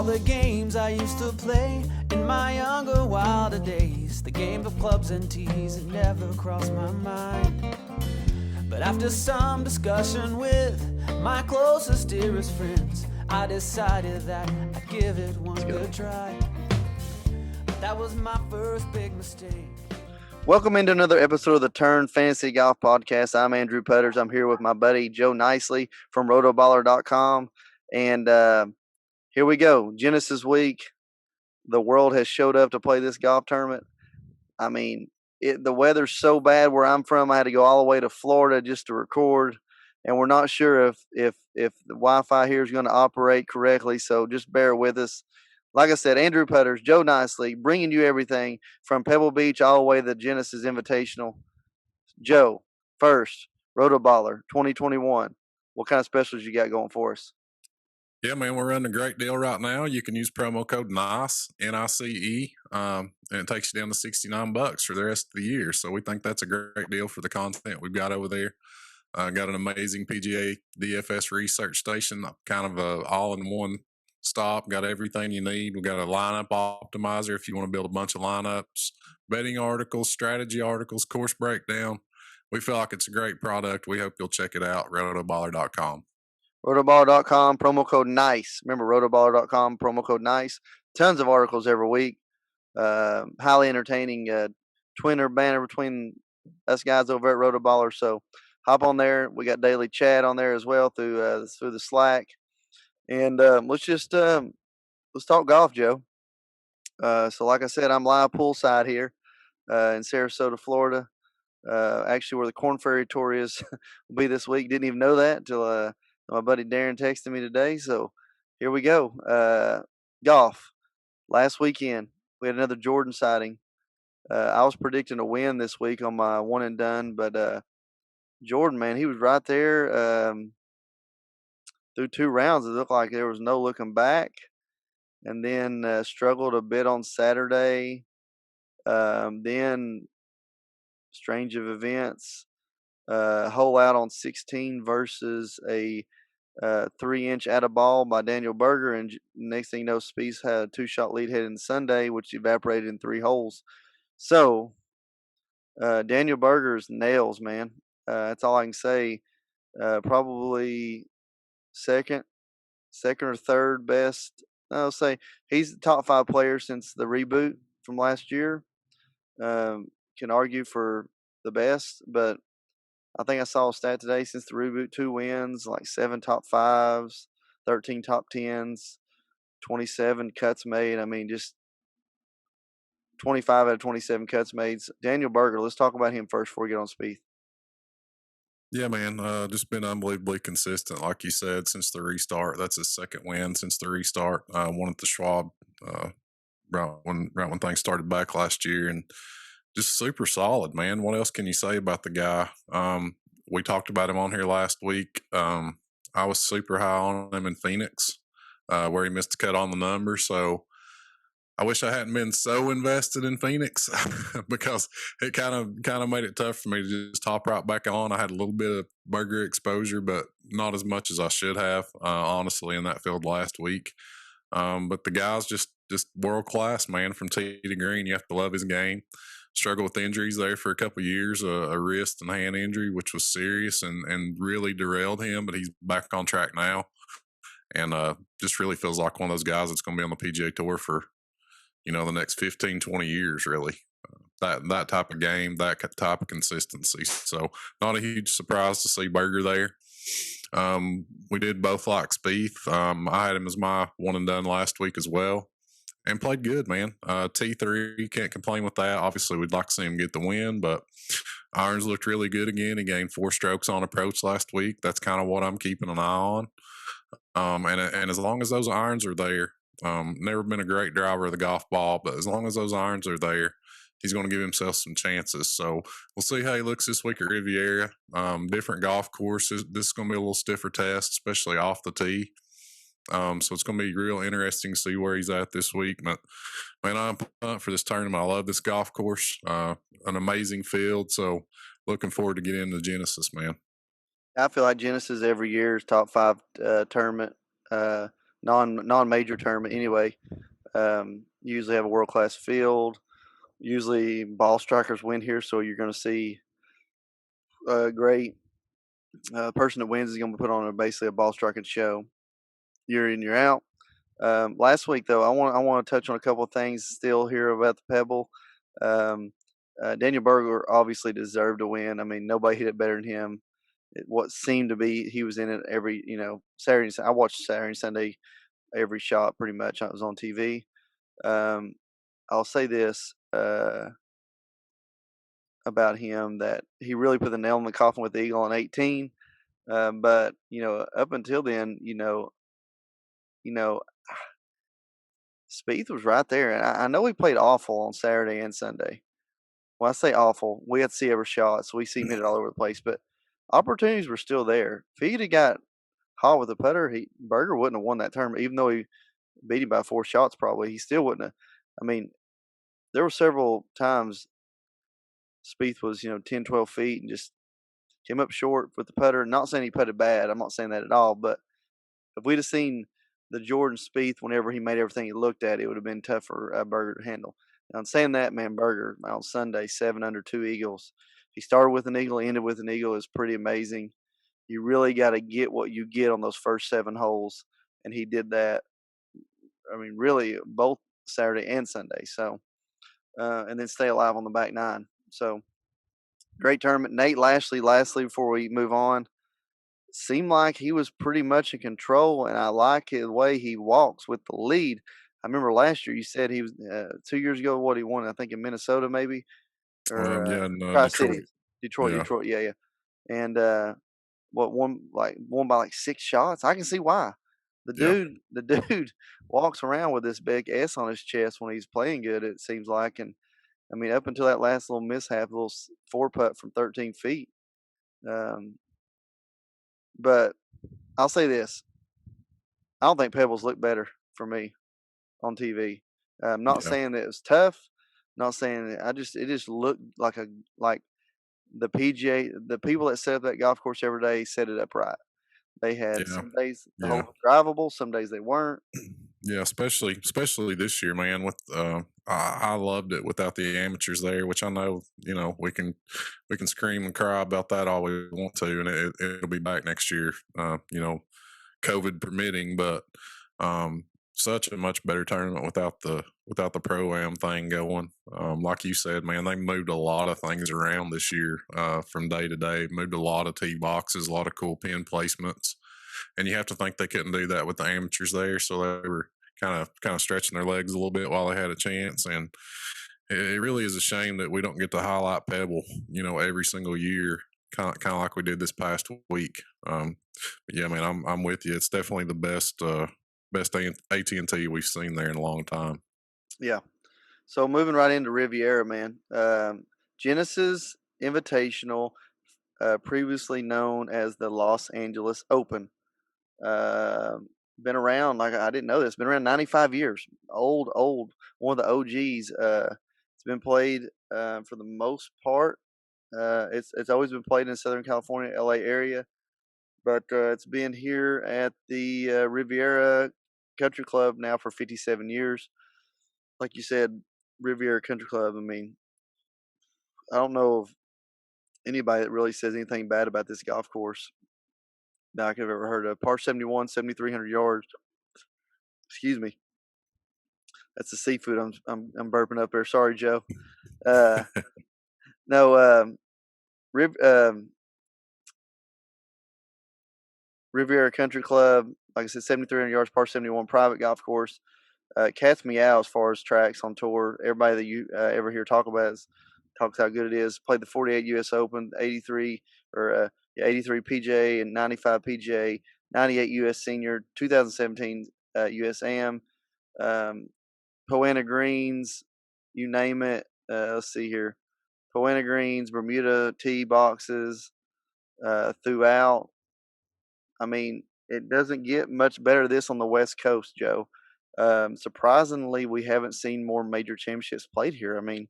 all the games I used to play in my younger, wilder days. The game of clubs and tees had never crossed my mind. But after some discussion with my closest, dearest friends, I decided that I'd give it one good try. But that was my first big mistake. Welcome into another episode of the Turn Fantasy Golf Podcast. I'm Andrew Putters. I'm here with my buddy Joe Nicely from Rotoballer.com. And here we go. Genesis week. The world has showed up to play this golf tournament. I mean, the weather's so bad where I'm from. I had to go all the way to Florida just to record. And we're not sure if the Wi-Fi here is going to operate correctly. So just bear with us. Like I said, Andrew Putters, Joe Nicely, bringing you everything from Pebble Beach all the way to the Genesis Invitational. Joe, first, Rotoballer 2021. What kind of specials you got going for us? Yeah, man, we're running a great deal right now. You can use promo code NICE, N-I-C-E, and it takes you down to $69 for the rest of the year. So we think that's a great deal for the content we've got over there. Got an amazing PGA DFS research station, kind of a all-in-one stop. Got everything you need. We got a lineup optimizer if you want to build a bunch of lineups, betting articles, strategy articles, course breakdown. We feel like it's a great product. We hope you'll check it out. Rotoballer.com. Rotoballer.com, promo code NICE. Remember, Rotoballer.com, promo code NICE. Tons of articles every week. Highly entertaining Twitter banner between us guys over at Rotoballer. So hop on there. We got daily chat on there as well through the Slack. And let's talk golf, Joe. So like I said, I'm live poolside here in Sarasota, Florida. Actually, where the Corn Ferry Tour is will be this week. Didn't even know that until my buddy Darren texted me today. So here we go. Golf. Last weekend, we had another Jordan sighting. I was predicting a win this week on my one and done, but Jordan, man, he was right there through 2 rounds. It looked like there was no looking back. And then struggled a bit on Saturday. Then, strange of events, hole out on 16 versus a 3-inch out of ball by Daniel Berger. And next thing you know, Spieth had a 2-shot lead heading Sunday, which evaporated in 3 holes. So, Daniel Berger's nails, man. That's all I can say. Probably second or third best. I'll say he's the top 5 player since the reboot from last year. Can argue for the best, but I think I saw a stat today since the reboot: 2 wins, like 7 top 5s, 13 top 10s, 27 cuts made. I mean, just 25 out of 27 cuts made. Daniel Berger, let's talk about him first before we get on Spieth. Yeah, man, just been unbelievably consistent, like you said, since the restart. That's his second win since the restart. Won at the Schwab right when things started back last year, and just super solid, man. What else can you say about the guy? We talked about him on here last week. I was super high on him in Phoenix, where he missed a cut on the number, so I wish I hadn't been so invested in Phoenix because it kind of made it tough for me to just hop right back on. I had a little bit of Berger exposure, but not as much as I should have, honestly, in that field last week. But the guy's just world class, man, from tee to green. You have to love his game. Struggled with injuries there for a couple of years, a wrist and hand injury, which was serious and really derailed him, but he's back on track now. And just really feels like one of those guys that's going to be on the PGA Tour for, the next 15, 20 years, really. That type of game, that type of consistency. So not a huge surprise to see Berger there. We did both like Spieth. I had him as my one and done last week as well, and played good, man. T3, can't complain with that. Obviously, we'd like to see him get the win, but irons looked really good again. He gained 4 strokes on approach last week. That's kind of what I'm keeping an eye on. And as long as those irons are there, never been a great driver of the golf ball, but as long as those irons are there, he's going to give himself some chances. So we'll see how he looks this week at Riviera. Different golf courses. This is going to be a little stiffer test, especially off the tee. So it's going to be real interesting to see where he's at this week. But, man, I'm pumped for this tournament. I love this golf course. An amazing field. So looking forward to getting into Genesis, man. I feel like Genesis every year is top 5 tournament. non-major tournament anyway. Usually have a world-class field. Usually ball strikers win here, so you're going to see a great person that wins is going to put on basically a ball striking show year in, year out. Last week though, I want to touch on a couple of things still here about the Pebble. Daniel Berger obviously deserved to win. I mean, nobody hit it better than him. What seemed to be, he was in it every, Saturday. I watched Saturday and Sunday every shot pretty much. I was on TV. I'll say this about him, that he really put the nail in the coffin with the eagle on 18. But up until then, Spieth was right there, and I know he played awful on Saturday and Sunday. When I say awful, we had to see every shot, so we see him hit it all over the place. But opportunities were still there. If he'd have got hot with the putter, Berger wouldn't have won that tournament, even though he beat him by 4 shots. Probably he still wouldn't have. I mean, there were several times Spieth was 10, 12 feet and just came up short with the putter. Not saying he putted bad. I'm not saying that at all. But if we'd have seen the Jordan Spieth whenever he made everything he looked at, it would have been tough for Berger to handle. Now, in saying that, man, Berger on Sunday, 7 under 2 eagles. He started with an eagle, ended with an eagle. Is pretty amazing. You really got to get what you get on those first 7 holes, and he did that. I mean, really, both Saturday and Sunday. So, and then stay alive on the back 9. So, great tournament. Nate Lashley, lastly, before we move on, seemed like he was pretty much in control, and I like the way he walks with the lead. I remember last year you said he was 2 years ago. What he won, I think in Minnesota maybe, or Yeah, in Tri Detroit. Cities, Detroit, Yeah, yeah. And won by like 6 shots. I can see why. yeah, The dude walks around with this big S on his chest when he's playing good. It seems like, and I mean up until that last little mishap, little 4 putt from 13 feet. But I'll say this: I don't think Pebbles look better for me on TV. I'm not yeah, saying that it was tough. Not saying that it just looked like the PGA, the people that set up that golf course every day set it up right. They had yeah, some days the yeah. holes were drivable, some days they weren't. Yeah, especially this year, man. With I loved it without the amateurs there, which I know we can scream and cry about that all we want to, and it'll be back next year. COVID permitting, but such a much better tournament without the pro-am thing going. Like you said, man, they moved a lot of things around this year from day to day. Moved a lot of tee boxes, a lot of cool pin placements, and you have to think they couldn't do that with the amateurs there, so they were kind of stretching their legs a little bit while they had a chance. And it really is a shame that we don't get to highlight Pebble, every single year, kind of like we did this past week. But yeah, man, I'm with you. It's definitely the best AT&T we've seen there in a long time. Yeah. So moving right into Riviera, man. Genesis Invitational, previously known as the Los Angeles Open. Been around, like I didn't know this. Been around 95 years. Old, one of the OGs. It's been played for the most part. It's always been played in Southern California, LA area, but it's been here at the Riviera Country Club now for 57 years. Like you said, Riviera Country Club. I mean, I don't know of anybody that really says anything bad about this golf course that I could have ever heard of. Par 71, 7,300 yards. Excuse me. That's the seafood I'm burping up there. Sorry, Joe. Uh, no, Riv, Riviera Country Club. Like I said, 7,300 yards, par 71, private golf course. Cat's meow as far as tracks on tour. Everybody that you ever hear talk about talks how good it is. Played the 48 U.S. Open, 83 83 PGA and 95 PGA, 98 U.S. Senior, 2017 U.S. Am, Poana Greens, you name it. Let's see here. Poana Greens, Bermuda tee boxes throughout. I mean, it doesn't get much better this on the West Coast, Joe. Surprisingly, we haven't seen more major championships played here. I mean,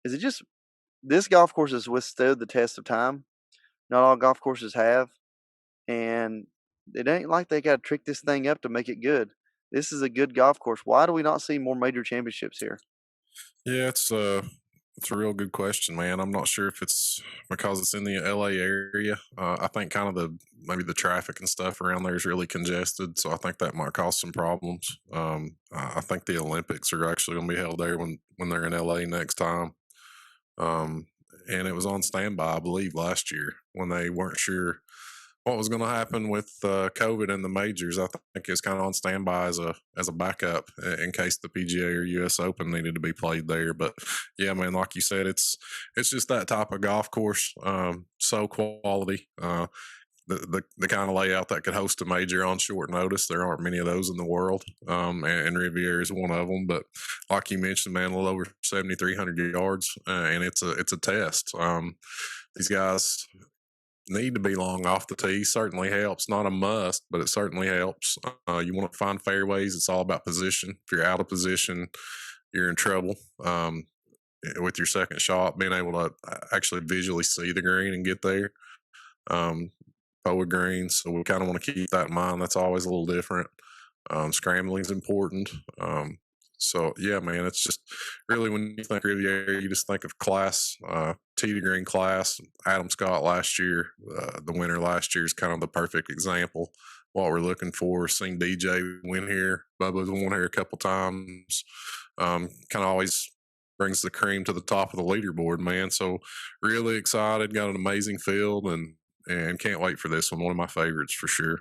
is it just this golf course has withstood the test of time? Not all golf courses have, and it ain't like they got to trick this thing up to make it good. This is a good golf course. Why do we not see more major championships here? Yeah, it's a real good question, man. I'm not sure if it's because it's in the LA area. I think kind of maybe the traffic and stuff around there is really congested, so I think that might cause some problems. I think the Olympics are actually going to be held there when they're in LA next time. And it was on standby, I believe, last year when they weren't sure what was going to happen with COVID and the majors. I think it's kind of on standby as a backup in case the PGA or US Open needed to be played there. But yeah, man, like you said, it's just that type of golf course. So quality. The kind of layout that could host a major on short notice. There aren't many of those in the world, and Riviera is one of them. But like you mentioned, man, a little over 7,300 yards, and it's a test. These guys need to be long off the tee. Certainly helps. Not a must, but it certainly helps. You want to find fairways. It's all about position. If you're out of position, you're in trouble. With your second shot, being able to actually visually see the green and get there. Forward greens, so we kind of want to keep that in mind. That's always a little different. Scrambling is important. So yeah, man, it's just really when you think Riviera, you just think of class, tee to green class. Adam Scott last year, the winner last year, is kind of the perfect example. What we're looking for. Seen DJ win here. Bubba's won here a couple times. Kind of always brings the cream to the top of the leaderboard, man. So really excited. Got an amazing field and can't wait for this one. One of my favorites for sure.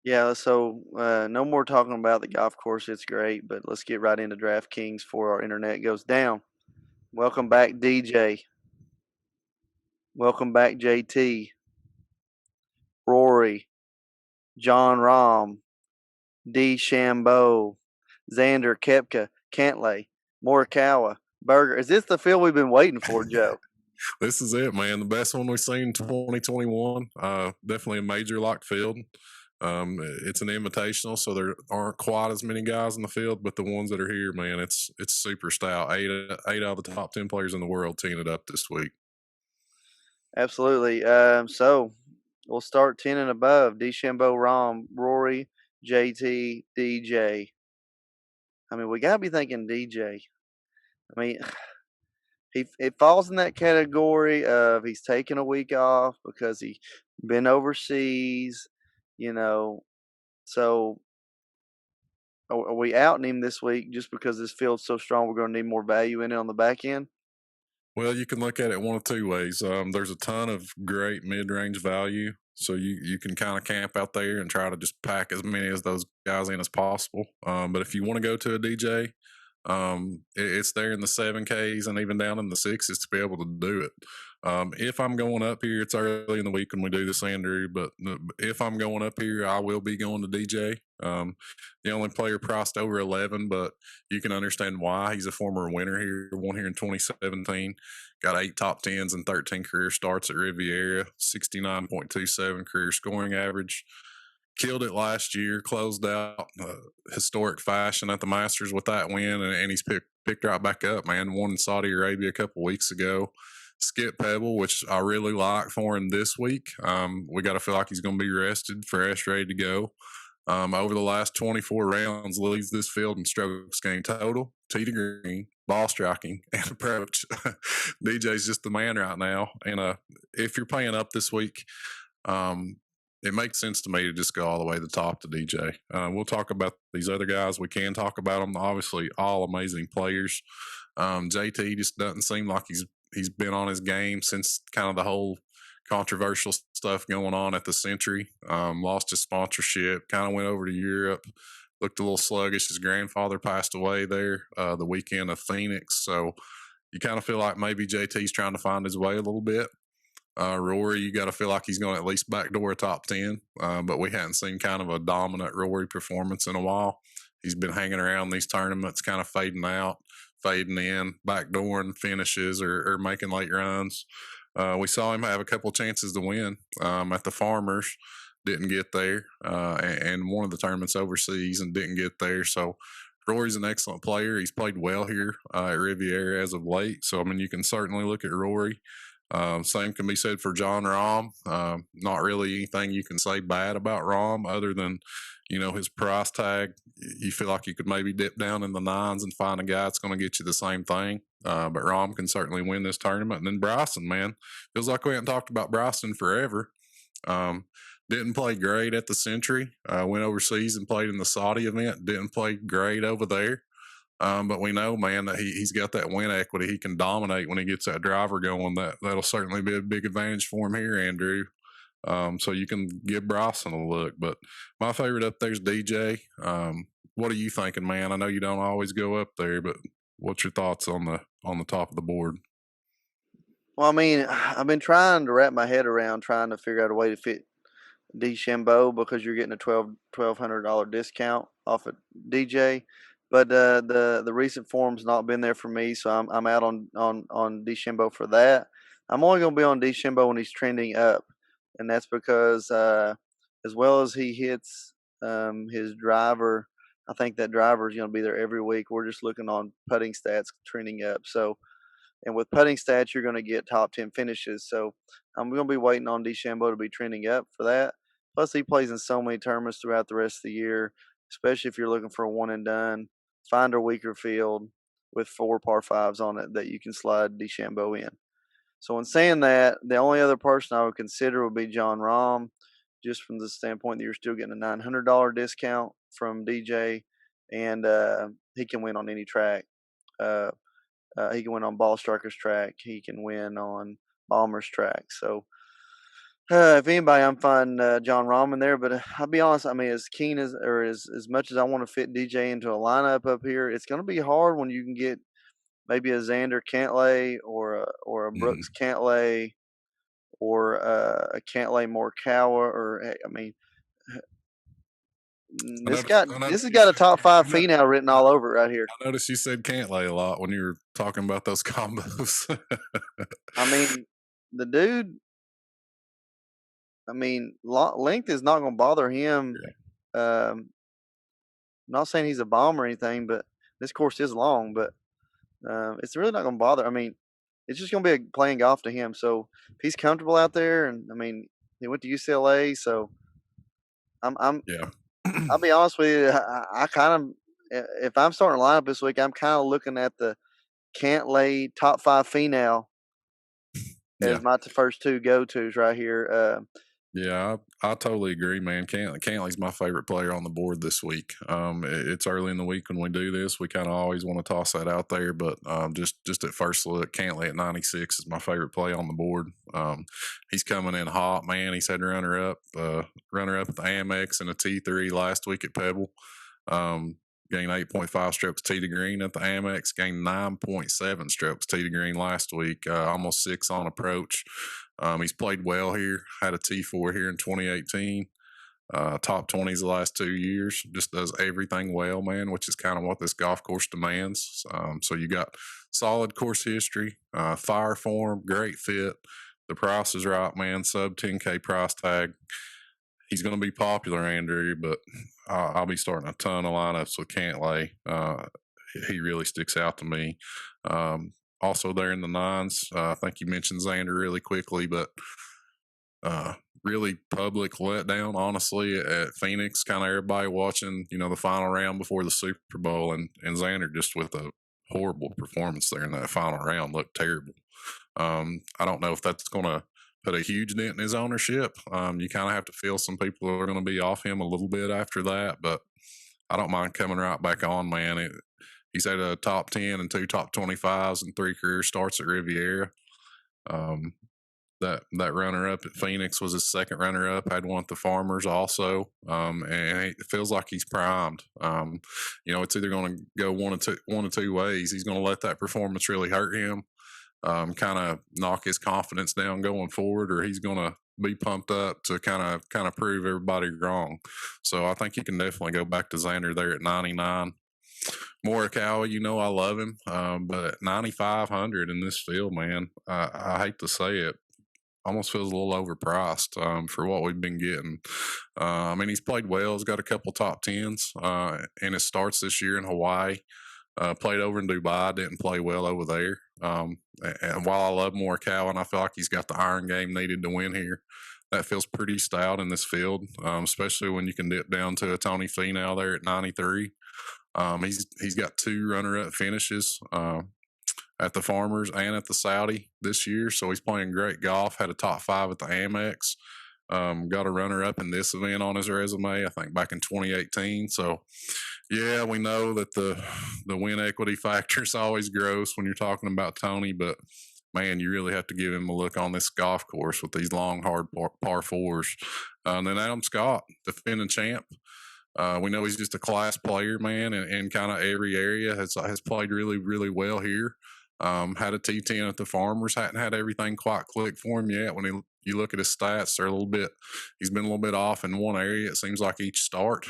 Yeah, so no more talking about the golf course. It's great, but let's get right into DraftKings before our internet goes down. Welcome back, DJ. Welcome back, JT. Rory. John Rahm. D. Shambo. Xander, Kepka, Cantlay, Morikawa, Berger. Is this the field we've been waiting for, Joe? This is it, man. The best one we've seen in 2021. Definitely a major lock field. It's an invitational, so there aren't quite as many guys in the field, but the ones that are here, man, it's super stout. Eight out of the top 10 players in the world teeing it up this week. Absolutely. So we'll start 10 and above. DeChambeau, Rahm, Rory, JT, DJ. I mean, we got to be thinking DJ. I mean, it falls in that category of he's taking a week off because he's been overseas, So are we outing him this week just because this field's so strong? We're going to need more value in it on the back end. Well, you can look at it one of two ways. There's a ton of great mid-range value, so you can kind of camp out there and try to just pack as many of those guys in as possible. But if you want to go to a DJ, it's there in the 7Ks and even down in the 6s to be able to do it. If I'm going up here, it's early in the week when we do this, Andrew, but if I'm going up here, I will be going to DJ. The only player priced over 11, but you can understand why. He's a former winner here, won here in 2017, got 8 top 10s and 13 career starts at Riviera, 69.27 career scoring average. Killed it last year, closed out historic fashion at the Masters with that win, and he's picked right back up, man. Won in Saudi Arabia a couple weeks ago. Skip Pebble, which I really like for him this week. We got to feel like he's going to be rested, fresh, ready to go. Over the last 24 rounds, leads this field in strokes gained total, tee to green, ball striking, and approach. DJ's just the man right now. And if you're paying up this week, it makes sense to me to just go all the way to the top to DJ. We'll talk about these other guys. We can talk about them. Obviously, all amazing players. JT just doesn't seem like he's been on his game since kind of the whole controversial stuff going on at the Century. Lost his sponsorship, kind of went over to Europe, looked a little sluggish. His grandfather passed away there the weekend of Phoenix. So you kind of feel like maybe JT's trying to find his way a little bit. Rory, you got to feel like he's going to at least backdoor a top 10, but we hadn't seen kind of a dominant Rory performance in a while. He's been hanging around these tournaments, kind of fading out, fading in, backdooring finishes or making late runs. We saw him have a couple chances to win at the Farmers, didn't get there, and one of the tournaments overseas and didn't get there. So Rory's an excellent player. He's played well here at Riviera as of late. So, I mean, you can certainly look at Rory. Same can be said for John Rahm. Not really anything you can say bad about Rahm other than, his price tag. You feel like you could maybe dip down in the nines and find a guy that's going to get you the same thing. But Rahm can certainly win this tournament. And then Bryson, man, feels like we haven't talked about Bryson forever. Didn't play great at the Century. Went overseas and played in the Saudi event. Didn't play great over there. But we know, man, that he's got that win equity. He can dominate when he gets that driver going. That'll certainly be a big advantage for him here, Andrew. So you can give Bryson a look. But my favorite up there is DJ. What are you thinking, man? I know you don't always go up there, but what's your thoughts on the top of the board? Well, I mean, I've been trying to wrap my head around trying to figure out a way to fit DeChambeau because you're getting a $1,200 discount off of DJ. But the recent form's not been there for me, so I'm out on DeChambeau for that. I'm only going to be on DeChambeau when he's trending up, and that's because as well as he hits his driver, I think that driver is going to be there every week. We're just looking on putting stats trending up. So, and with putting stats, you're going to get top 10 finishes. So I'm going to be waiting on DeChambeau to be trending up for that. Plus, he plays in so many tournaments throughout the rest of the year, especially if you're looking for a one and done. Find a weaker field with 4 par 5s on it that you can slide DeChambeau in. So in saying that, the only other person I would consider would be John Rahm, just from the standpoint that you're still getting a $900 discount from DJ, and he can win on any track. He can win on Ball Striker's track. He can win on Bomber's track. So if anybody, I'm finding John Rahm in there. But I'll be honest, I mean, as keen as much as I want to fit DJ into a lineup up here, it's going to be hard when you can get maybe a Xander Cantlay or a Brooks Cantlay or a Cantlay Morikawa. Or I mean, this has got a top 5 Finau written all over it right here. I noticed you said Cantlay a lot when you were talking about those combos. I mean, the dude. I mean, length is not going to bother him. Yeah. Not saying he's a bomb or anything, but this course is long. But it's really not going to bother. I mean, it's just going to be playing golf to him. So if he's comfortable out there, and I mean, he went to UCLA, so yeah. I'll be honest with you. I kind of, if I'm starting a lineup this week, I'm kind of looking at the Cantlay top 5 Finau as my first 2 go-tos right here. Yeah, I totally agree, man. Cantlay's my favorite player on the board this week. It's early in the week when we do this. We kind of always want to toss that out there, but just at first look, Cantlay at 96 is my favorite play on the board. He's coming in hot, man. He's had runner up at the Amex and a T3 last week at Pebble. Gained 8.5 strokes tee to green at the Amex. Gained 9.7 strokes tee to green last week. Almost 6 on approach. He's played well here. Had a T4 here in 2018. Top 20s the last 2 years. Just does everything well, man, which is kind of what this golf course demands. So you got solid course history, fire form, great fit. The price is right, man. Sub 10K price tag. He's going to be popular, Andrew, but I'll be starting a ton of lineups with Cantlay. He really sticks out to me. Also there in the nines, I think you mentioned Xander really quickly, but really public letdown, honestly, at Phoenix. Kind of everybody watching, the final round before the Super Bowl, and Xander just with a horrible performance there in that final round, looked terrible. I don't know if that's going to put a huge dent in his ownership. You kind of have to feel some people are going to be off him a little bit after that, but I don't mind coming right back on, man. He's had a top 10 and 2 top 25s and 3 career starts at Riviera. That runner-up at Phoenix was his second runner-up. Had one at the Farmers also, and it feels like he's primed. It's either going to go one of two ways. He's going to let that performance really hurt him, kind of knock his confidence down going forward, or he's going to be pumped up to kind of prove everybody wrong. So I think you can definitely go back to Xander there at 99. Morikawa, I love him, but at 9,500 in this field, man, I hate to say it, almost feels a little overpriced for what we've been getting. I mean, he's played well. He's got a couple top 10s in his starts this year in Hawaii. Played over in Dubai, didn't play well over there. And while I love Morikawa and I feel like he's got the iron game needed to win here, that feels pretty stout in this field, especially when you can dip down to a Tony Finau there at 93. He's got 2 runner-up finishes at the Farmers and at the Saudi this year, so he's playing great golf. Had a top 5 at the Amex. Got a runner-up in this event on his resume, I think back in 2018. So, yeah, we know that the win equity factor is always gross when you're talking about Tony, but man, you really have to give him a look on this golf course with these long, hard par 4s. And then Adam Scott, defending champ. We know he's just a class player, man, in kind of every area. Has played really, really well here. Had a T10 at the Farmers. Hadn't had everything quite click for him yet. When you look at his stats, they're he's been a little bit off in one area, it seems like, each start.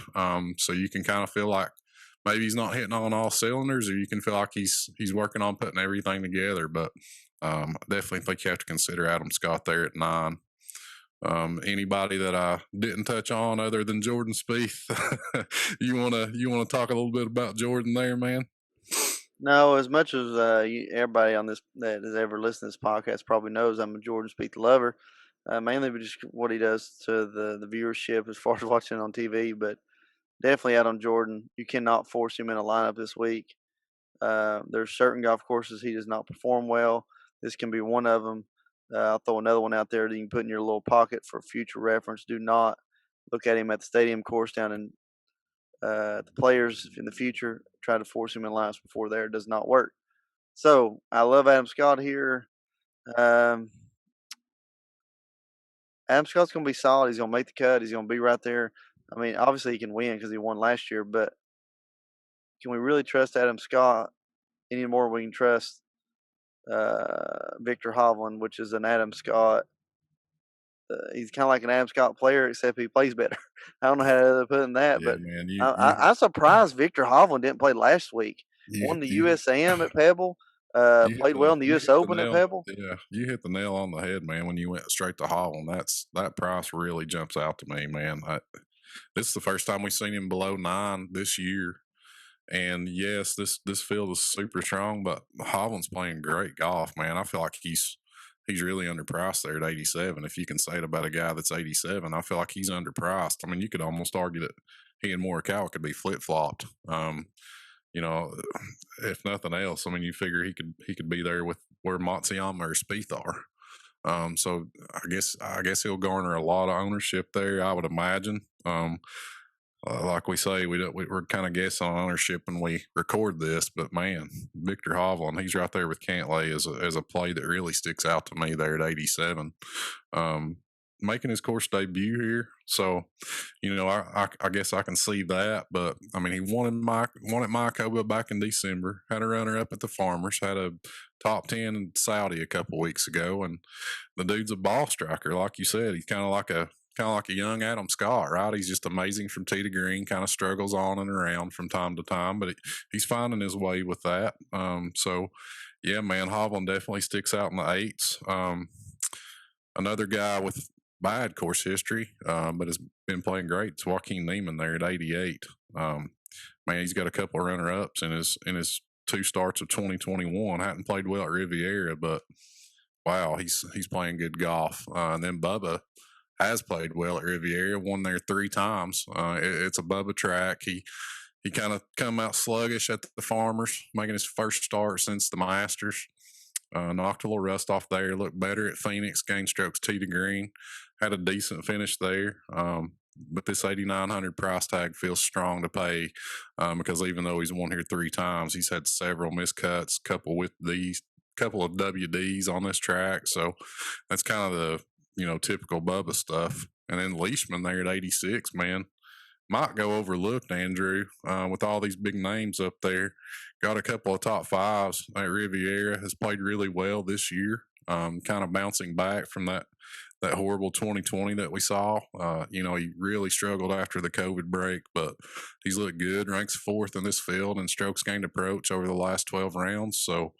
So you can kind of feel like maybe he's not hitting on all cylinders, or you can feel like he's working on putting everything together. But definitely think you have to consider Adam Scott there at 9. Anybody that I didn't touch on other than Jordan Spieth? you wanna talk a little bit about Jordan there, man? No, as much as everybody on this that has ever listened to this podcast probably knows, I'm a Jordan Spieth lover, mainly just what he does to the viewership as far as watching on TV. But definitely out on Jordan. You cannot force him in a lineup this week. There's certain golf courses he does not perform well. This can be one of them. I'll throw another one out there that you can put in your little pocket for future reference. Do not look at him at the stadium course down in the Players in the future. Try to force him in lines before there. It does not work. So I love Adam Scott here. Adam Scott's going to be solid. He's going to make the cut. He's going to be right there. I mean, obviously he can win because he won last year, but can we really trust Adam Scott any more than we can trust Victor Hovland, which is an Adam Scott? He's kind of like an Adam Scott player, except he plays better. I don't know how to put in that, Yeah, but man, I'm surprised Victor Hovland didn't play last week. Won the USAM at Pebble. Played well in the U.S. Open at Pebble. Yeah, you hit the nail on the head, man. When you went straight to Hovland, that price really jumps out to me, man. This is the first time we've seen him below 9 this year. And yes, this field is super strong, but Hovland's playing great golf, man. I feel like he's really underpriced there at 87. If you can say it about a guy that's 87, I feel like he's underpriced. I mean, you could almost argue that he and Morikawa could be flip flopped. If nothing else, I mean, you figure he could be there with where Matsuyama or Spieth are. So I guess he'll garner a lot of ownership there, I would imagine. Like we say, we're kind of guessing on ownership when we record this, but man, Victor Hovland, he's right there with Cantlay as a play that really sticks out to me there at 87. Making his course debut here, so I guess I can see that. But I mean, he won at Mayakoba back in December. Had a runner up at the Farmers. Had a top 10 in Saudi a couple weeks ago, and the dude's a ball striker, like you said. He's kind of like a young Adam Scott, right? He's just amazing from tee to green, kind of struggles on and around from time to time, but he's finding his way with that. So, yeah, man, Hovland definitely sticks out in the 8s. Another guy with bad course history, but has been playing great, it's Joaquin Neiman there at 88. Man, he's got a couple of runner-ups in his 2 starts of 2021. Hadn't played well at Riviera, but wow, he's playing good golf. And then Bubba has played well at Riviera, won there 3 times. It's a Bubba track. He kind of come out sluggish at the Farmers, making his first start since the Masters. Knocked a little rust off there. Looked better at Phoenix. Gained strokes tee to green. Had a decent finish there. But this 8,900 price tag feels strong to pay because even though he's won here 3 times, he's had several miscuts, couple of WDs on this track. So that's kind of the typical Bubba stuff. And then Leishman there at 86, man, might go overlooked, Andrew, with all these big names up there. Got a couple of top 5s at Riviera, has played really well this year, kind of bouncing back from that horrible 2020 that we saw. He really struggled after the COVID break, but he's looked good, ranks 4th in this field in strokes gained approach over the last 12 rounds. So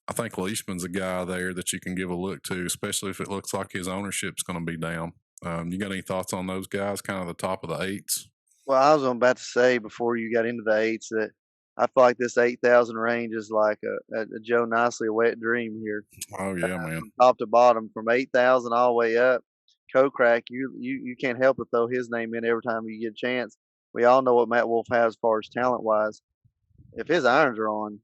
I think Leishman's a guy there that you can give a look to, especially if it looks like his ownership's going to be down. You got any thoughts on those guys, kind of the top of the 8s? Well, I was about to say before you got into the 8s that I feel like this 8,000 range is like a Joe Nicely a wet dream here. Oh yeah, man. From top to bottom, from 8,000 all the way up. Kokrak, you can't help but throw his name in every time you get a chance. We all know what Matt Wolf has as far as talent wise. If his irons are on,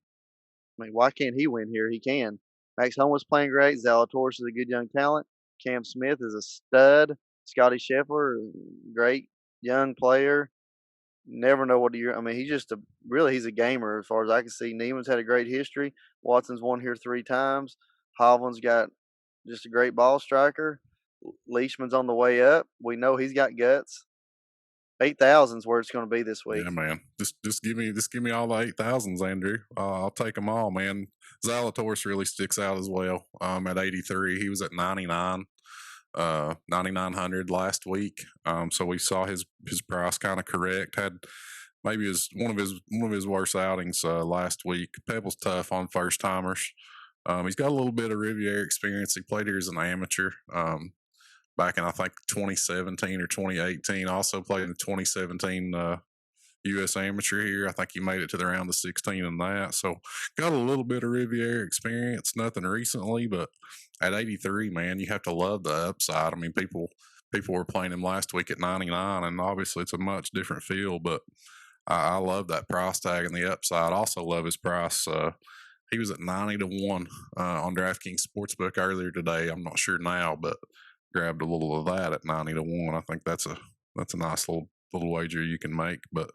I mean, why can't he win here? He can. Max Homa's playing great. Zalatoris is a good young talent. Cam Smith is a stud. Scotty Scheffler, great young player. Never know what year. I mean, he's just he's a gamer as far as I can see. Neiman's had a great history. Watson's won here 3 times. Hovland's got just a great ball striker. Leishman's on the way up. We know he's got guts. 8,000's where it's going to be this week. Yeah, man. Just give me all the 8,000s, Andrew. I'll take them all, man. Zalatoris really sticks out as well. At 83, he was at 99. 9,900 last week. So we saw his price kind of correct. Had maybe one of his worst outings last week. Pebble's tough on first timers. He's got a little bit of Riviera experience. He played here as an amateur back in I think 2017 or 2018. Also played in the 2017 U.S. Amateur here. I think he made it to the round of 16 in that. So got a little bit of Riviera experience, nothing recently, but at 83, man, you have to love the upside. I mean, people were playing him last week at 99, and obviously it's a much different field, but I love that price tag and the upside. Also love his price. He was at 90 to 1 on DraftKings Sportsbook earlier today. I'm not sure now, but grabbed a little of that at 90 to 1. I think that's a nice little wager you can make. But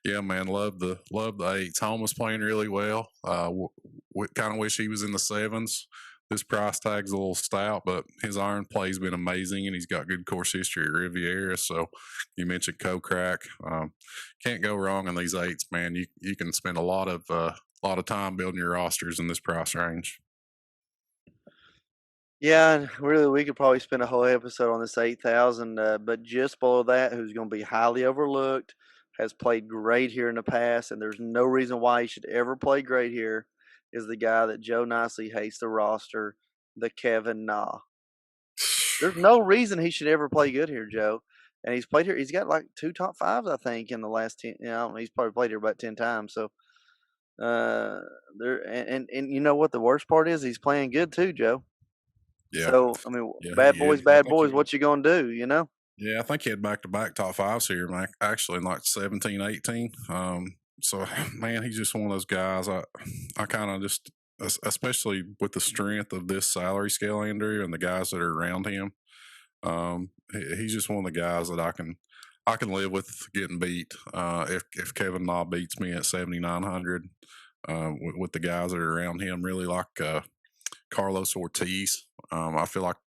yeah, man, love the 8s. Homa's playing really well. Kind of wish he was in the 7s. This price tag's a little stout, but his iron play's been amazing, and he's got good course history at Riviera. So you mentioned Kokrak. Can't go wrong on these 8s, man. You can spend a lot of time building your rosters in this price range. Yeah, and really, we could probably spend a whole episode on this 8,000, but just below that, who's going to be highly overlooked, has played great here in the past, and there's no reason why he should ever play great here, is the guy that Joe Nicely hates the roster, the Kevin Na. There's no reason he should ever play good here, Joe. And he's played here. He's got like 2 top 5s, I think, in the last 10. He's probably played here about 10 times. So, and you know what the worst part is? He's playing good too, Joe. Yeah. So, I mean, Yeah, bad he boys, is. bad boys, what you going to do, you know? Yeah, I think he had back-to-back top 5s here, like, actually in like 17, 18. So, man, he's just one of those guys. I kind of just, especially with the strength of this salary scale, Andrew, and the guys that are around him, he's just one of the guys that I can live with getting beat. If Kevin Na beats me at 7,900, with the guys that are around him, really like Carlos Ortiz. I feel like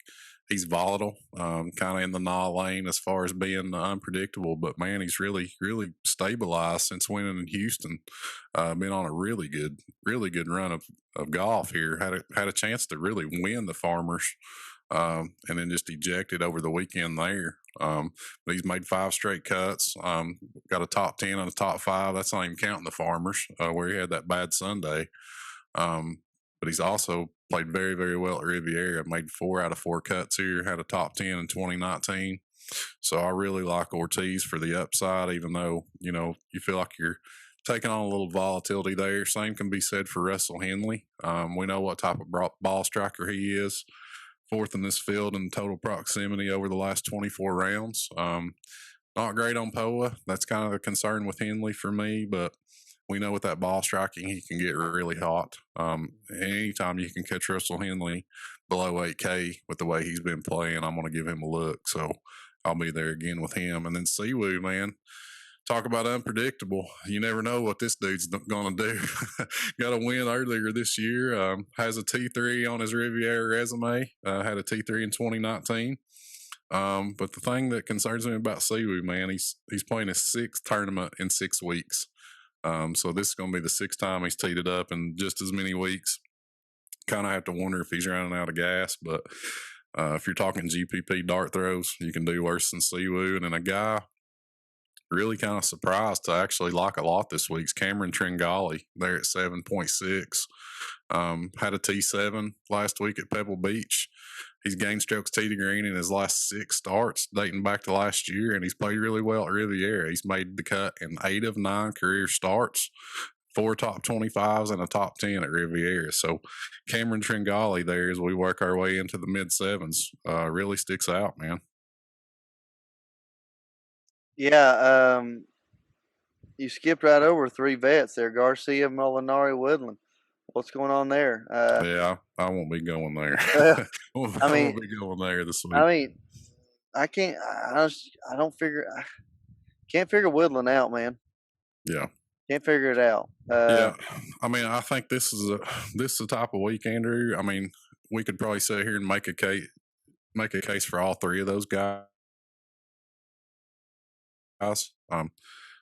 he's volatile, kind of in the Na lane as far as being unpredictable. But man, he's really, really stabilized since winning in Houston. Been on a really good run of golf here. Had a chance to really win the Farmers, and then just ejected over the weekend there. But he's made 5 straight cuts. Got a top 10 and a top 5. That's not even counting the Farmers, where he had that bad Sunday. But he's also played very, very well at Riviera. Made 4 out of 4 cuts here. Had a top 10 in 2019. So I really like Ortiz for the upside, even though, you feel like you're taking on a little volatility there. Same can be said for Russell Henley. We know what type of ball striker he is. 4th in this field in total proximity over the last 24 rounds. Not great on POA. That's kind of a concern with Henley for me, but we know with that ball striking, he can get really hot. Anytime you can catch Russell Henley below 8K with the way he's been playing, I'm going to give him a look. So I'll be there again with him. And then Siwoo, man, talk about unpredictable. You never know what this dude's going to do. Got a win earlier this year. Has a T3 on his Riviera resume. Had a T3 in 2019. But the thing that concerns me about Siwoo, man, he's playing his 6th tournament in 6 weeks. So this is going to be the 6th time he's teed it up in just as many weeks. Kind of have to wonder if he's running out of gas. But if you're talking GPP dart throws, you can do worse than Siwoo. And then a guy really kind of surprised to actually like a lot this week's Cameron Tringali. There at 7.6. Had a T7 last week at Pebble Beach. He's gained strokes tee to green in his last 6 starts dating back to last year, and he's played really well at Riviera. He's made the cut in 8 of 9 career starts. 4 top 25s and a top 10 at Riviera. So Cameron Tringali there, as we work our way into the mid sevens, really sticks out, man. Yeah, you skipped right over 3 vets there: Garcia, Molinari, Woodland. What's going on there? Yeah, I won't be going there. Well, I I mean, won't be going there this week. I mean, I can't. I don't figure. Can't figure Woodland out, man. Yeah. Can't figure it out. Yeah, I mean, I think this is the type of week, Andrew. I mean, we could probably sit here and make a case for all 3 of those guys.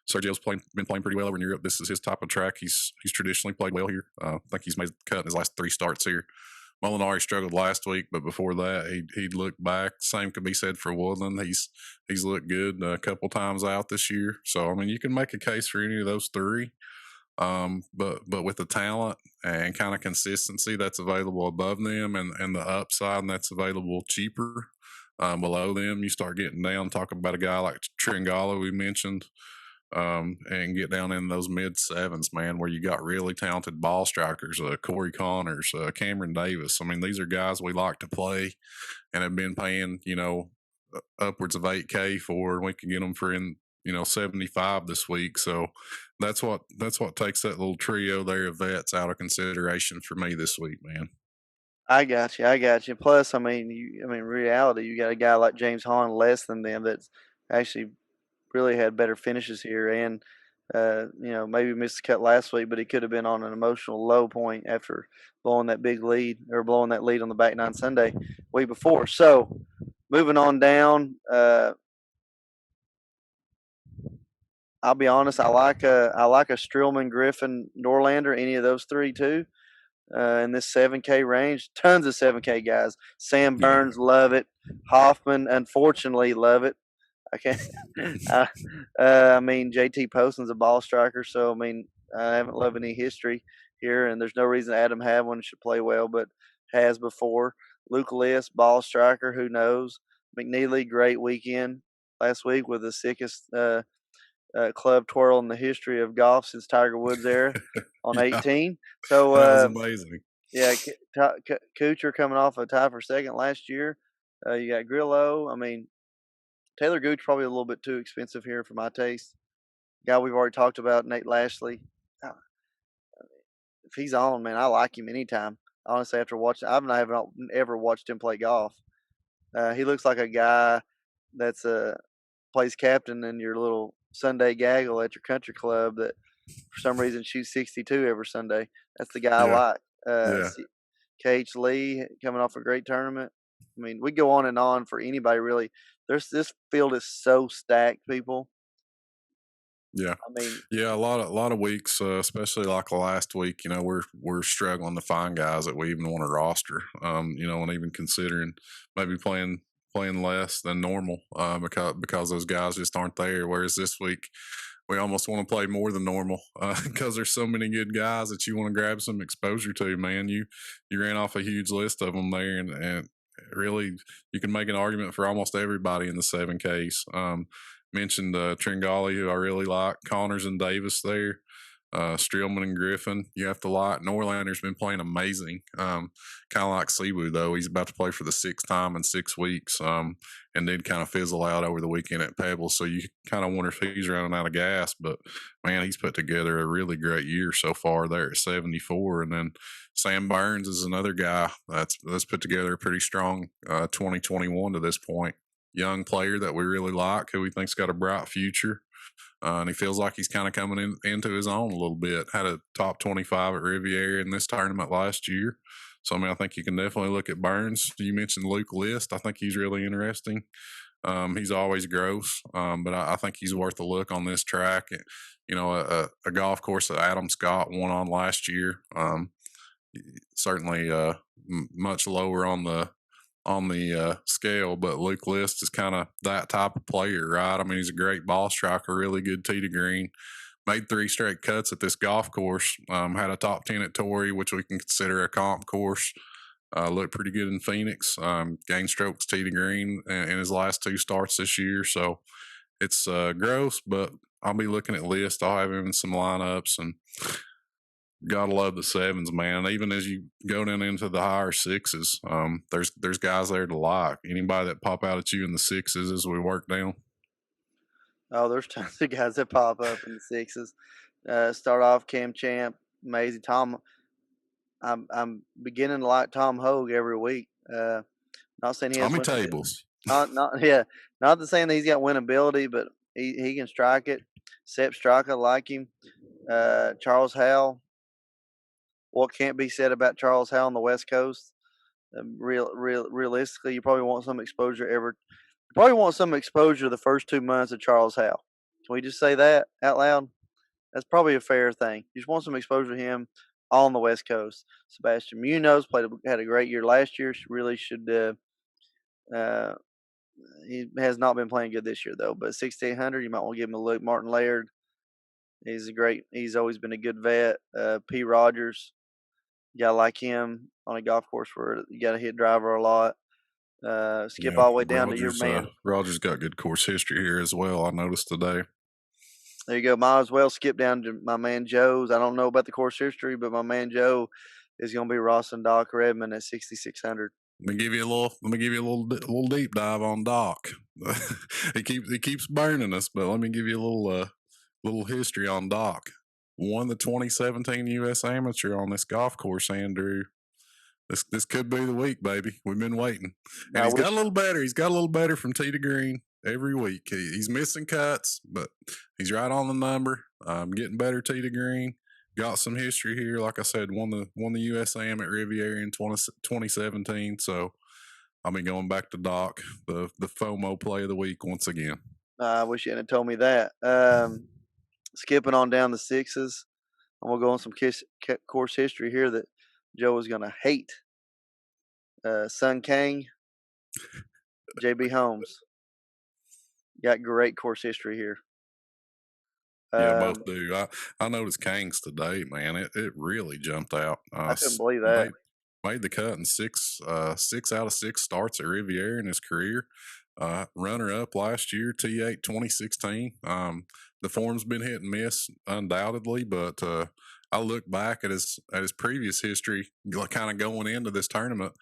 Sergio's been playing pretty well over in Europe. This is his type of track. He's traditionally played well here. I think he's made the cut in his last 3 starts here. Molinari struggled last week, but before that, he'd looked back. Same could be said for Woodland. He's looked good a couple times out this year. So I mean, you can make a case for any of those 3. But with the talent and kind of consistency that's available above them, and the upside that's available cheaper below them, you start getting down. Talking about a guy like Tringala we mentioned. And get down in those mid sevens, man, where you got really talented ball strikers, Corey Connors, Cameron Davis. I mean, these are guys we like to play and have been paying, upwards of $8K for, and we can get them for 75 this week. So that's what takes that little trio there of vets out of consideration for me this week, man. I got you. Plus, I mean, in reality, you got a guy like James Hahn less than them that's actually really had better finishes here, and maybe missed the cut last week, but he could have been on an emotional low point after blowing that big lead, or blowing that lead on the back nine Sunday week before. So moving on down, I'll be honest, I like a Streelman, Griffin, Norlander, any of those 3 too. In this 7K range, tons of 7K guys. Sam Burns, love it. Hoffman, unfortunately, love it. I can't. I mean, JT Poston's a ball striker, so I mean, I haven't loved any history here, and there's no reason Adam Hadwin should play well, but has before. Luke List, ball striker, who knows? McNeely, great weekend last week with the sickest club twirl in the history of golf since Tiger Woods' era on 18. So that was amazing. Yeah, Kuchar coming off a tie for second last year. You got Grillo. I mean, Taylor Gooch probably a little bit too expensive here for my taste. Guy we've already talked about, Nate Lashley. If he's on, man, I like him anytime. Honestly, after watching, I've never ever watched him play golf. He looks like a guy that's plays captain in your little Sunday gaggle at your country club that for some reason shoots 62 every Sunday. That's the guy I like. KH Lee coming off a great tournament. I mean, we go on and on for anybody really. This field is so stacked, people. Yeah, I mean, a lot of weeks, especially like last week. We're struggling to find guys that we even want to roster. And even considering maybe playing less than normal, because those guys just aren't there. Whereas this week, we almost want to play more than normal because there's so many good guys that you want to grab some exposure to. Man, you ran off a huge list of them there, and really you can make an argument for almost everybody in the 7Ks. Mentioned Tringali, who I really like, Connors and Davis there, Streelman and Griffin. You have to like. Norlander's been playing amazing. Kind of like Siwoo, though. He's about to play for the 6th time in 6 weeks, and did kind of fizzle out over the weekend at Pebbles. So you kind of wonder if he's running out of gas. But, man, he's put together a really great year so far there at 74. And then Sam Burns is another guy that's put together a pretty strong 2021 to this point. Young player that we really like, who we think's got a bright future. And he feels like he's kind of coming into his own a little bit. Had a top 25 at Riviera in this tournament last year. So, I mean, I think you can definitely look at Burns. You mentioned Luke List. I think he's really interesting. He's always gross, but I think he's worth a look on this track. A golf course that Adam Scott won on last year. Certainly much lower on the scale, but Luke List is kind of that type of player, right? I mean, he's a great ball striker, really good tee to green. Made 3 straight cuts at this golf course. Had a top 10 at Torrey, which we can consider a comp course. Looked pretty good in Phoenix. Gained strokes tee to green in his last 2 starts this year. So it's gross, but I'll be looking at List. I'll have him in some lineups, and gotta love the sevens, man. Even as you go down into the higher sixes, there's guys there to like. Anybody that pop out at you in the sixes as we work down? Oh, there's tons of guys that pop up in the sixes. Start off Cam Champ, amazing Tom. I'm beginning to like Tom Hogue every week. Not saying he How has many winnability. tables? Not saying that he's got winnability, but he can strike it. Sep Straka, like him. Charles Howell. What can't be said about Charles Howell on the West Coast? Realistically, you probably want some exposure the first 2 months of Charles Howell. Can we just say that out loud? That's probably a fair thing. You just want some exposure to him on the West Coast. Sebastian Munoz had a great year last year. Really should. He has not been playing good this year though. But 6,800, you might want to give him a look. Martin Laird, he's always been a good vet. P. Rogers, you gotta like him on a golf course where you gotta hit driver a lot. Skip all the way down to your man. Rogers got good course history here as well. I noticed today. There you go. Might as well skip down to my man Joe's. I don't know about the course history, but my man Joe is going to be Ross and Doc Redmond at 6,600. Let me give you a little deep dive on Doc. he keeps burning us, but let me give you a little history on Doc. Won the 2017 U.S. Amateur on this golf course, Andrew. This could be the week, baby. We've been waiting, and he's got a little better. He's got a little better from tee to green every week. He's missing cuts, but he's right on the number. Getting better tee to green. Got some history here. Like I said, won the U.S. Am at Riviera in 2017. So I'll be going back to Doc, the FOMO play of the week once again. I wish you hadn't told me that. Skipping on down the sixes, I'm going to go on some course history here that Joe is going to hate. Sun Kang, JB Holmes. Got great course history here. Yeah, both do. I noticed Kang's today, man. It really jumped out. I couldn't believe that. Made the cut in 6 out of 6 starts at Riviera in his career. Runner up last year, T8 2016. The form's been hit and miss undoubtedly, but I look back at his previous history, kind of going into this tournament,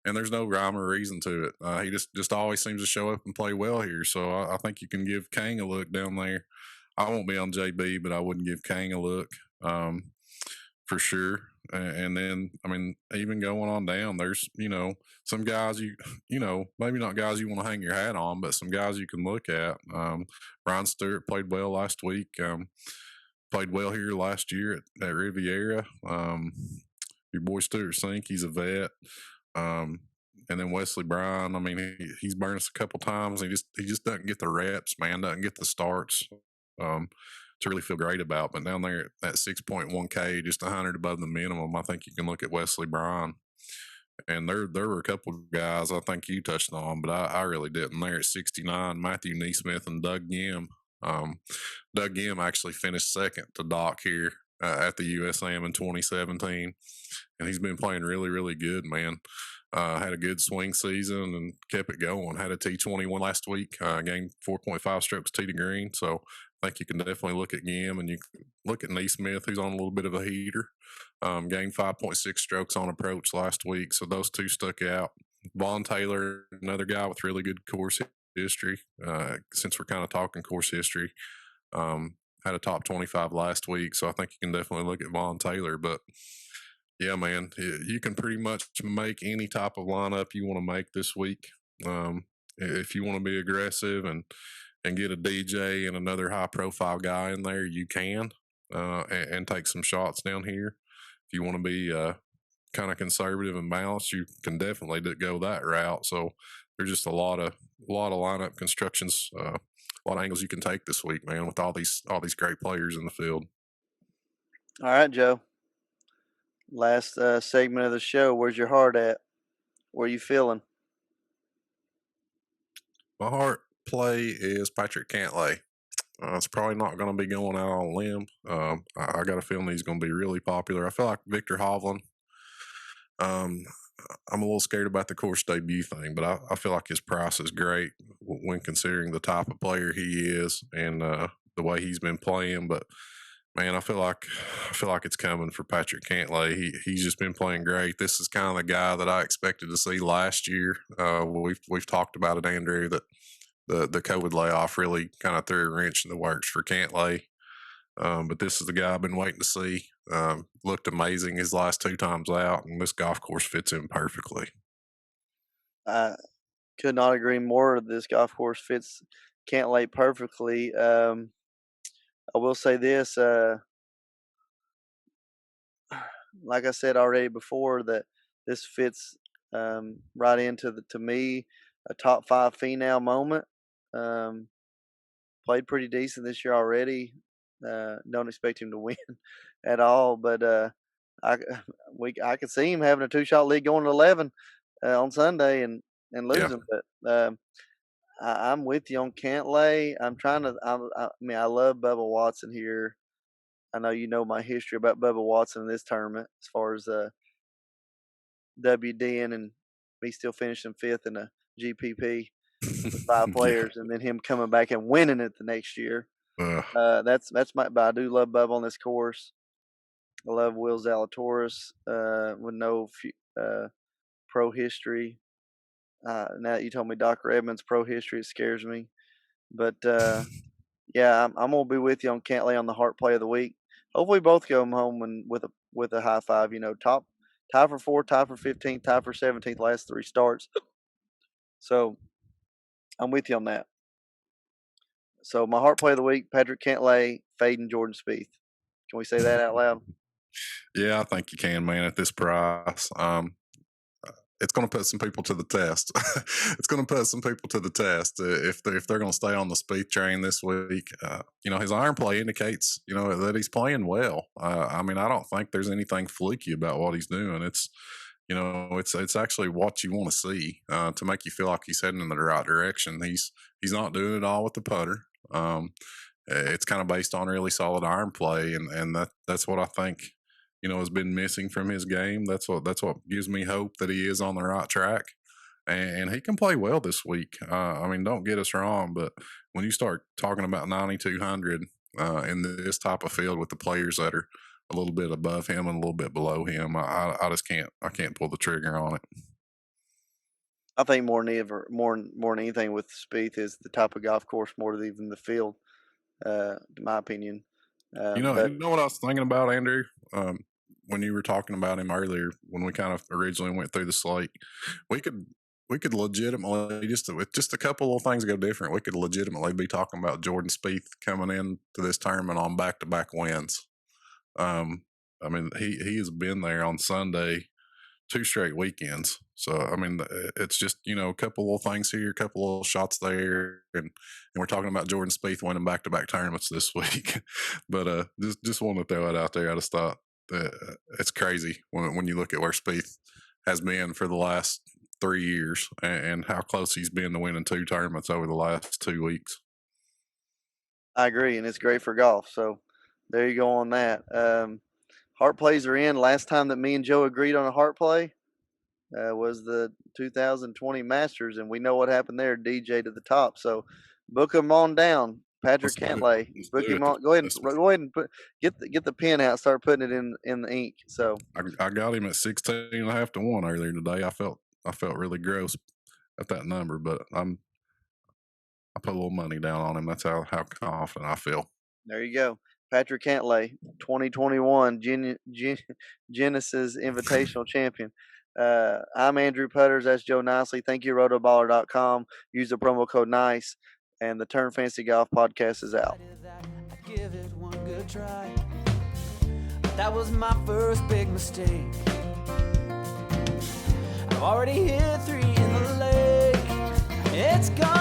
and there's no rhyme or reason to it. He just always seems to show up and play well here. So I think you can give Kang a look down there. I won't be on JB, but I wouldn't give Kang a look for sure. And then, I mean, even going on down, there's, some guys maybe not guys you want to hang your hat on, but some guys you can look at. Brian Stewart played well last week. Played well here last year at Riviera. Your boy Stuart Sink, he's a vet. And then Wesley Bryan, I mean, he's burned us a couple times. He just doesn't get the reps, man. Doesn't get the starts to really feel great about. But down there at 6.1K, just 100 above the minimum, I think you can look at Wesley Bryan. And there were a couple of guys I think you touched on, but I really didn't. There at 69, Matthew Neesmith and Doug Gim. Doug Gim actually finished second to Doc here at the USAM in 2017, and he's been playing really, really good, man. Had a good swing season and kept it going. Had a T21 last week, gained 4.5 strokes tee to green. So I think you can definitely look at Gim, and you can look at Neesmith, who's on a little bit of a heater. Gained 5.6 strokes on approach last week. So those two stuck out. Vaughn Taylor, another guy with really good course history. Since we're kind of talking course history, had a top 25 last week. So I think you can definitely look at Vaughn Taylor. But yeah, man, you can pretty much make any type of lineup you want to make this week. If you want to be aggressive and get a DJ and another high profile guy in there, you can, and take some shots down here. If you want to be kind of conservative and balanced, you can definitely go that route. So there's just a lot of lineup constructions, a lot of angles you can take this week, man, with all these great players in the field. All right, Joe. Last segment of the show. Where's your heart at? Where are you feeling? My heart play is Patrick Cantlay. It's probably not going to be going out on a limb. I got a feeling he's going to be really popular. I feel like Victor Hovland. I'm a little scared about the course debut thing, but I feel like his price is great when considering the type of player he is and the way he's been playing. But Man, I feel like it's coming for Patrick Cantlay. He's just been playing great. This is kind of the guy that I expected to see last year. We've talked about it, Andrew, that the COVID layoff really kind of threw a wrench in the works for Cantlay. But this is the guy I've been waiting to see. Looked amazing his last 2 times out, and this golf course fits him perfectly. I could not agree more. This golf course fits Cantlay perfectly. I will say this, like I said already before, that this fits right into to me, a top 5 female moment. Played pretty decent this year already. Don't expect him to win at all, but I could see him having a 2-shot lead going to 11 on Sunday and losing. Yeah. But I'm with you on Cantlay. I mean, I love Bubba Watson here. I know you know my history about Bubba Watson in this tournament as far as WDing and me still finishing 5th in a GPP with 5 players, and then him coming back and winning it the next year. That's but I do love Bubba on this course. I love Will Zalatoris with no pro history. Now that you told me Dr. Edmonds pro history, it scares me. But yeah, I'm gonna be with you on Cantlay on the Heart Play of the Week. Hopefully, both go home and with a high 5. You know, tie for 4, tie for 15th, tie for 17th last 3 starts. So I'm with you on that. So my Heart Play of the Week: Patrick Cantlay, fading Jordan Spieth. Can we say that out loud? Yeah, I think you can, man. At this price, it's going to put some people to the test. It's going to put some people to the test if they're going to stay on the Spieth train this week. You know, his iron play indicates, you know, that he's playing well. I mean, I don't think there's anything fluky about what he's doing. It's, you know, it's actually what you want to see to make you feel like he's heading in the right direction. He's not doing it all with the putter. It's kind of based on really solid iron play, and that's what I think, you know, has been missing from his game. That's what gives me hope that he is on the right track, and he can play well this week. I mean, don't get us wrong, but when you start talking about 9,200 in this type of field with the players that are a little bit above him and a little bit below him, I just can't pull the trigger on it. I think more than anything with Spieth is the type of golf course more than even the field, in my opinion. You know what I was thinking about, Andrew? When you were talking about him earlier, when we kind of originally went through the slate, we could legitimately, with just a couple of things go different, we could legitimately be talking about Jordan Spieth coming into this tournament on back-to-back wins. I mean, he has been there on Sunday 2 straight weekends. So, I mean, it's just, you know, a couple of things here, a couple of shots there, and we're talking about Jordan Spieth winning back-to-back tournaments this week. But just wanted to throw it out there. I just thought it's crazy when you look at where Spieth has been for the last 3 years and how close he's been to winning 2 tournaments over the last 2 weeks. I agree, and it's great for golf. So there you go on that. Heart plays are in. Last time that me and Joe agreed on a heart play was the 2020 Masters, and we know what happened there. DJ to the top. So book him on down, Patrick Cantlay. Book him on. Go ahead and get the pen out. Start putting it in the ink. So I got him at 16.5 to 1 earlier today. I felt really gross at that number, but I put a little money down on him. That's how confident I feel. There you go. Patrick Cantlay, 2021 Genesis Invitational champion. I'm Andrew Putters. That's Joe Nicely. Thank you, Rotoballer.com. Use the promo code NICE, and the Turn Fantasy Golf podcast is out. I'd give it one good try. That was my first big mistake. I've already hit 3 in the lake. It's gone.